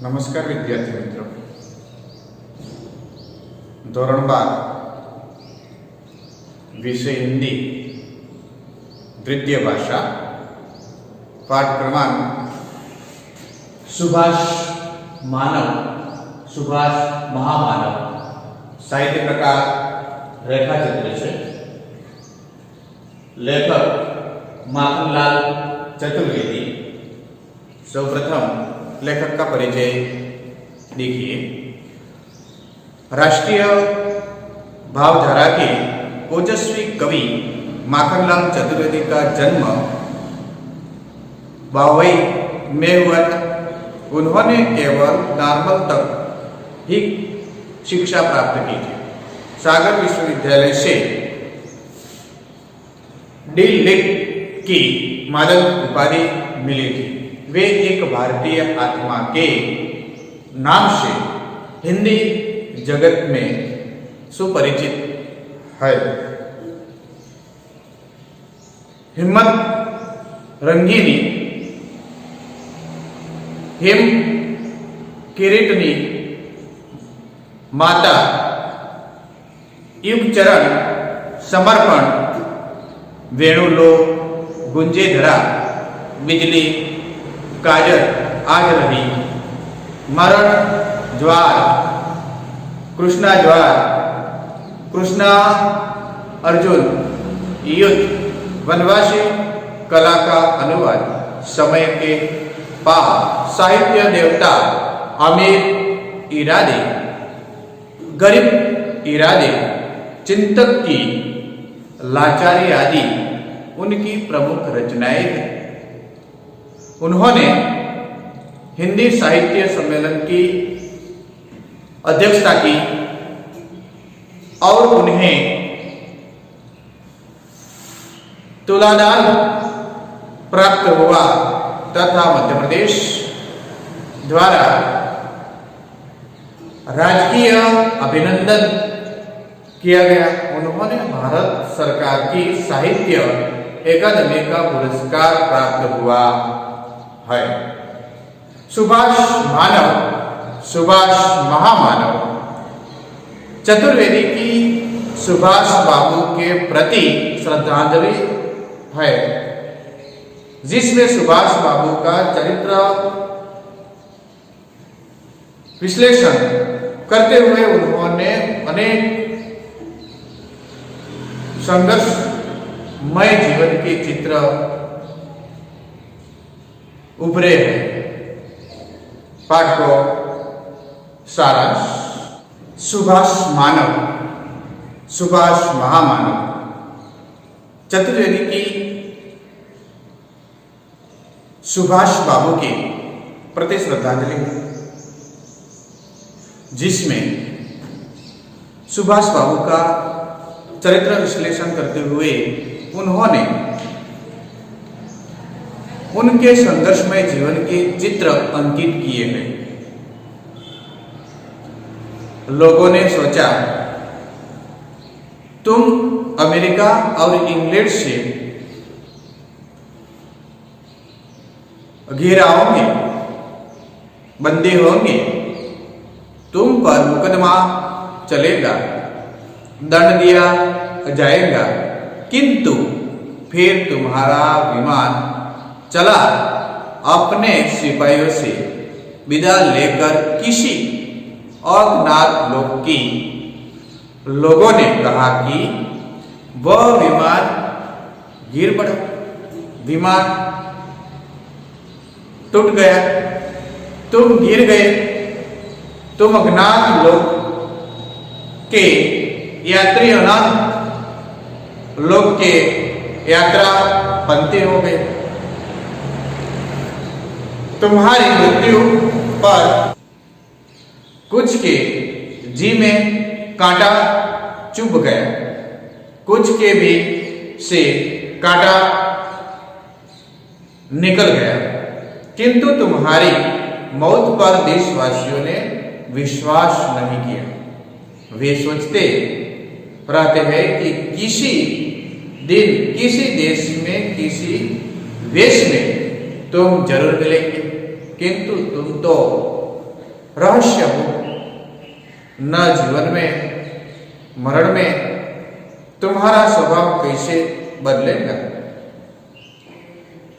नमस्कार विद्यार्थी मित्रों, धोरण 12 विषय हिंदी द्वितीय भाषा पाठ क्रमांक सुभाष मानव, सुभाष महामानव, साहित्य प्रकार रेखाचित्र છે। लेखक माखनलाल चतुर्वेदी। सर्वप्रथम लेखक का परिचय देखिए। राष्ट्रीय भावधारा के ओजस्वी कवि माखनलाल चतुर्वेदी का जन्म 52 में हुआ था। उन्होंने केवल नॉर्मल तक ही शिक्षा प्राप्त की थी। सागर विश्वविद्यालय से डी लिट की मानद उपाधि मिली थी। वे एक भारतीय आत्मा के नाम से हिंदी जगत में सुपरिचित है। हिम्मत रंगीनी, हिम किरीटनी, माता, युगचरण, समर्पण, वेणुलो, गुंजे धरा, बिजली, काजल, आज रही, मरण, ज्वार, कृष्णा ज्वार, कृष्णा अर्जुन, युद्ध, वनवासी, कला का अनुवाद, समय के पाप, साहित्य देवता, अमीर इरादे, गरीब इरादे, चिंतक की लाचारी आदि उनकी प्रमुख रचनाएं हैं। उन्होंने हिंदी साहित्य सम्मेलन की अध्यक्षता की और उन्हें तुलादान प्राप्त हुआ तथा मध्य प्रदेश द्वारा राजकीय अभिनंदन किया गया। उन्होंने भारत सरकार की साहित्य अकादमी का पुरस्कार प्राप्त हुआ है। सुभाष मानव, सुभाष महामानव। चतुर्वेदी की सुभाष बाबू के प्रति श्रद्धांजलि है, जिसमें सुभाष बाबू का चरित्र विश्लेषण करते हुए उन्होंने अनेक संघर्षमय जीवन के चित्र उभरे हैं। पाठ को सारांश। सुभाष मानव, सुभाष महामानव। चतुर्वेदी की सुभाष बाबू के प्रति श्रद्धांजलि है, जिसमें सुभाष बाबू का चरित्र विश्लेषण करते हुए उन्होंने उनके संघर्षमय जीवन के चित्र अंकित किए हैं। लोगों ने सोचा तुम अमेरिका और इंग्लैंड से घिरा होंगे, बंदी होंगे, तुम पर मुकदमा चलेगा, दंड दिया जाएगा, किंतु फिर तुम्हारा विमान चला अपने सिपाहियों से विदा लेकर किसी अज्ञात लोग की। लोगों ने कहा कि वह विमान गिर पड़ा, विमान टूट गया, तुम गिर गए, तुम अज्ञात लोग के यात्री अनाथ लोग के यात्रा बनते हो गए। तुम्हारी मृत्यु पर कुछ के जी में कांटा चुभ गया, कुछ के भी से कांटा निकल गया, किंतु तुम्हारी मौत पर देशवासियों ने विश्वास नहीं किया। वे सोचते रहते हैं कि किसी दिन किसी देश में किसी वेश में तुम जरूर मिलेंगे, किंतु तुम तो रहस्य हो, न जीवन में मरण में तुम्हारा स्वभाव कैसे बदलेगा।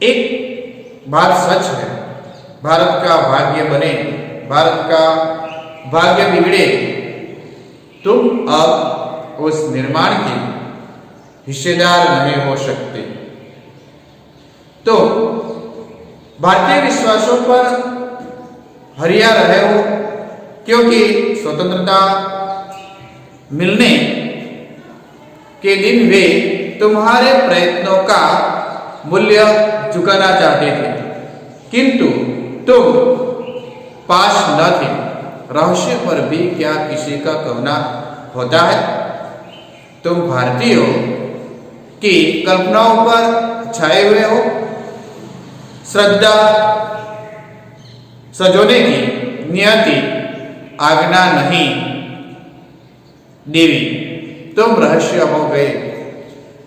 एक बात सच है, भारत का भाग्य बने, भारत का भाग्य बिगड़े, तुम अब उस निर्माण के हिस्सेदार नहीं हो सकते। तो भारतीय विश्वासों पर हरिया रहे हो, क्योंकि स्वतंत्रता मिलने के दिन वे तुम्हारे प्रयत्नों का मूल्य चुकाना चाहते थे, किंतु तुम पास न थे। रहस्य पर भी क्या किसी का कहना होता है। तुम भारतीयों की कल्पनाओं पर छाए हुए हो। श्रद्धा सजोने की नियति आज्ञा नहीं देवी, तुम रहस्य हो गए।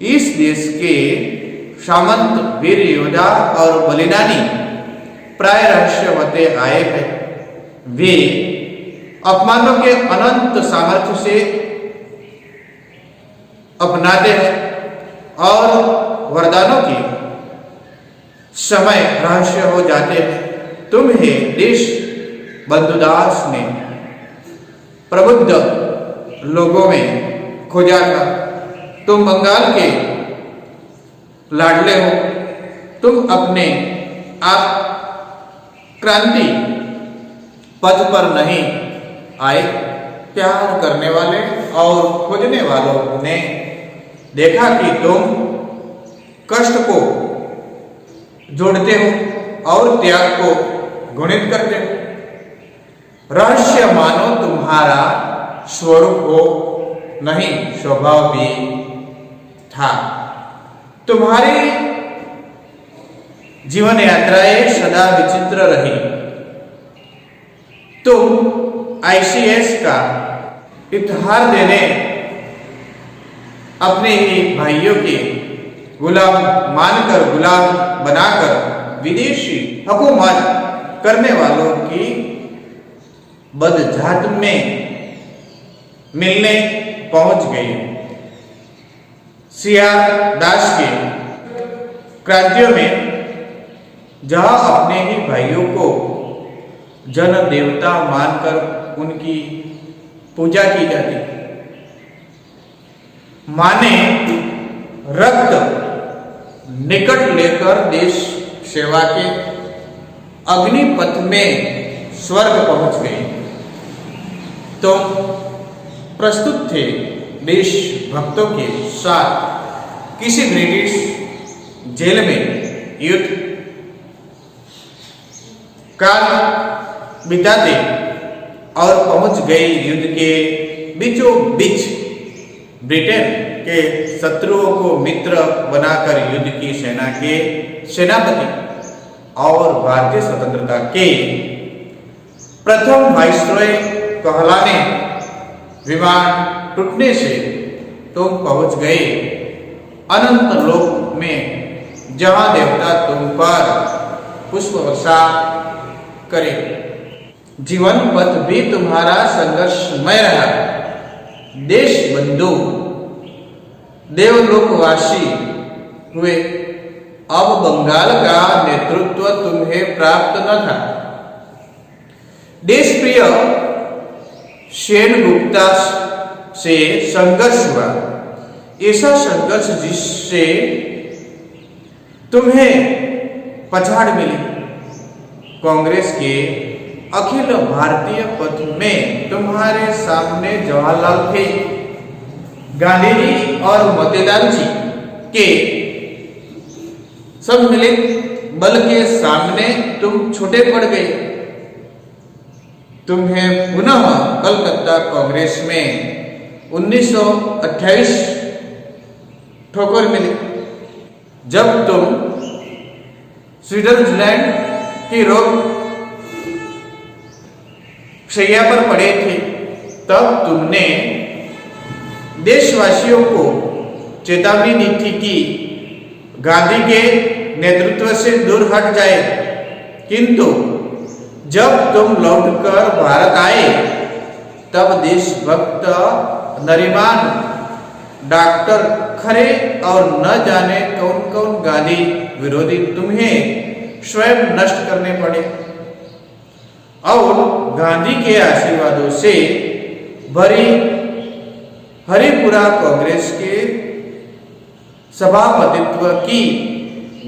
इस देश के सामंत, वीर योद्धा और बलिदानी प्राय रहस्य होते आए हैं। वे अपमानों के अनंत सामर्थ्य से अपनाते हैं और वरदानों के समय रहस्य हो जाते हैं। तुम्हें देश बंधुदास ने प्रबुद्ध लोगों में खोजा था। तुम बंगाल के लाडले हो। तुम अपने आप क्रांति पथ पर नहीं आए। प्यार करने वाले और खोजने वालों ने देखा कि तुम कष्ट को जोड़ते हो और त्याग को गुणित करते हो। रहस्य मानो तुम्हारा स्वरूप हो, नहीं स्वभाव भी था। तुम्हारी जीवन यात्राएं सदा विचित्र रही। तुम आईसीएस का इतिहास देने अपने ही भाइयों के गुलाम मानकर, गुलाम बनाकर विदेशी हुकूमत करने वालों की बदजात में मिलने पहुंच गई। सियादास के क्रांतियों में जहां अपने ही भाइयों को जन देवता मानकर उनकी पूजा की जाती, माने रक्त निकट लेकर देश सेवा के अग्निपथ में स्वर्ग पहुंच गए। तो प्रस्तुत थे देश भक्तों के साथ किसी ब्रिटिश जेल में युद्ध काल बिताते और पहुंच गए युद्ध के बीचों बीच ब्रिटेन के शत्रुओं को मित्र बनाकर युद्ध की सेना के सेनापति और भारतीय स्वतंत्रता के प्रथम वाइसरॉय कहलाने विमान टूटने से तुम पहुंच गए अनंत लोक में, जहां देवता तुम पर पुष्प वर्षा करे। जीवन पथ भी तुम्हारा संघर्षमय रहा। देश बंधु देवलोकवासी हुए। अब बंगाल का नेतृत्व तुम्हें प्राप्त न था। देश प्रिय सेनगुप्ता से संघर्ष हुआ। ऐसा संघर्ष जिससे तुम्हें पछाड़ मिली। कांग्रेस के अखिल भारतीय पथ में तुम्हारे सामने जवाहरलाल थे। गांधी जी और मोतीलाल जी के सम्मिलित बल के सामने तुम छोटे पड़ गए। तुम्हें पुनः कलकत्ता कांग्रेस में 1928 ठोकर मिली। जब तुम स्विट्जरलैंड की रोग शैया पर पड़े थे, तब तुमने देशवासियों को चेतावनी दी थी कि गांधी के नेतृत्व से दूर हट जाए, किंतु जब तुम लौटकर भारत आए तब देशभक्त नरीमान डॉक्टर खरे और न जाने कौन कौन गांधी विरोधी तुम्हें स्वयं नष्ट करने पड़े और गांधी के आशीर्वादों से भरी हरिपुरा कांग्रेस के सभापतित्व की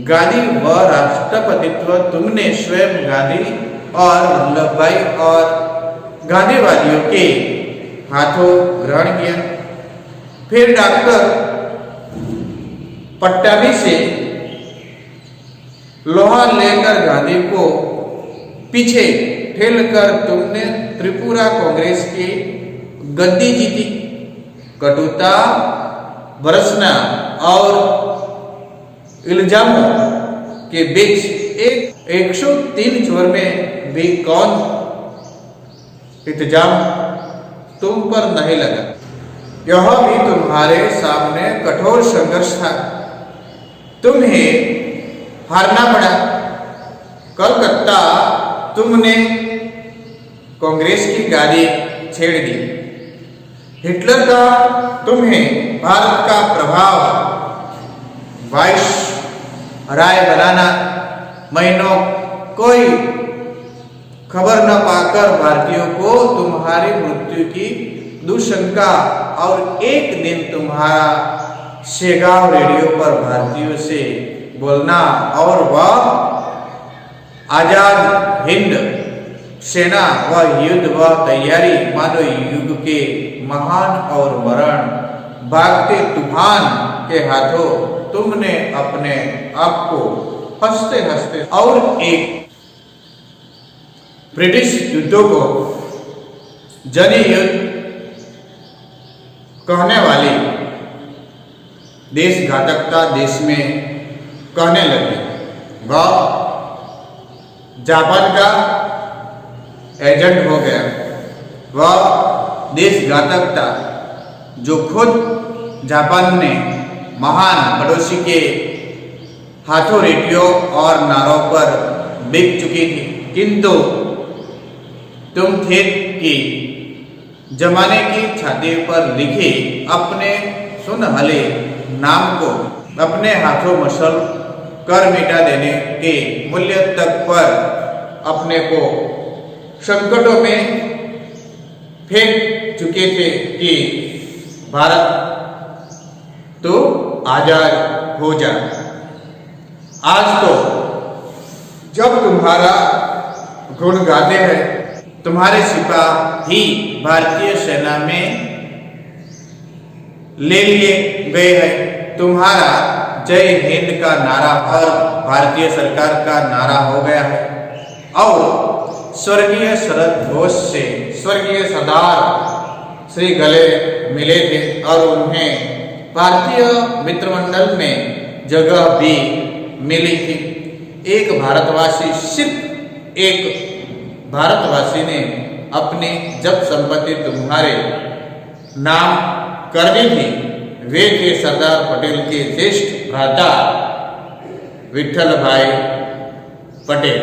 गांधी व राष्ट्रपतित्व तुमने स्वयं गांधी और वल्लभ भाई और गांधीवादियों के हाथों ग्रहण किया। फिर डॉक्टर पट्टाभी से लोहा लेकर गांधी को पीछे ठेलकर तुमने त्रिपुरा कांग्रेस की गद्दी जीती। कटुता बरसना और इल्जामों के बीच एक 103 जोर में भी कौन इंतजाम तुम पर नहीं लगा। यह भी तुम्हारे सामने कठोर संघर्ष था। तुम्हें हारना पड़ा। कलकत्ता तुमने कांग्रेस की गाड़ी छेड़ दी। हिटलर का तुम्हें भारत का प्रभाव वाइस राय बनाना, महीनों कोई खबर न पाकर भारतीयों को तुम्हारी मृत्यु की दुशंका और एक दिन तुम्हारा शेगांव रेडियो पर भारतीयों से बोलना और वह आजाद हिंद सेना व युद्ध व तैयारी मानो युग के महान और मरण भागते तूफान के हाथों तुमने अपने आप को हंसते हंसते और एक ब्रिटिश युद्धों को जनी युद्ध कहने वाली देशघातकता देश में कहने लगे। वह जापान का एजेंट हो गया। वह देशघातकता जो खुद जापान ने महान पड़ोसी के हाथों रेडियो और नारों पर बिक चुकी थी, किंतु तुम थे कि जमाने की छाती पर लिखे अपने सुनहले नाम को अपने हाथों मसल कर मिटा देने के मूल्य तक पर अपने को संकटों में फेंक चुके थे कि भारत तो आजाद हो जा। आज तो जब तुम्हारा गुण गाते हैं, तुम्हारे सिपाही भारतीय सेना में ले लिए गए हैं। तुम्हारा जय हिंद का नारा और भारतीय सरकार का नारा हो गया है और स्वर्गीय शरद घोष से स्वर्गीय सरदार श्री गले मिले थे और उन्हें भारतीय मित्रमंडल में जगह भी मिली थी। एक भारतवासी, सिर्फ एक भारतवासी ने अपनी जब संपत्ति तुम्हारे नाम कर दी थी। वे थे सरदार पटेल के ज्येष्ठ भ्राता विठल भाई पटेल।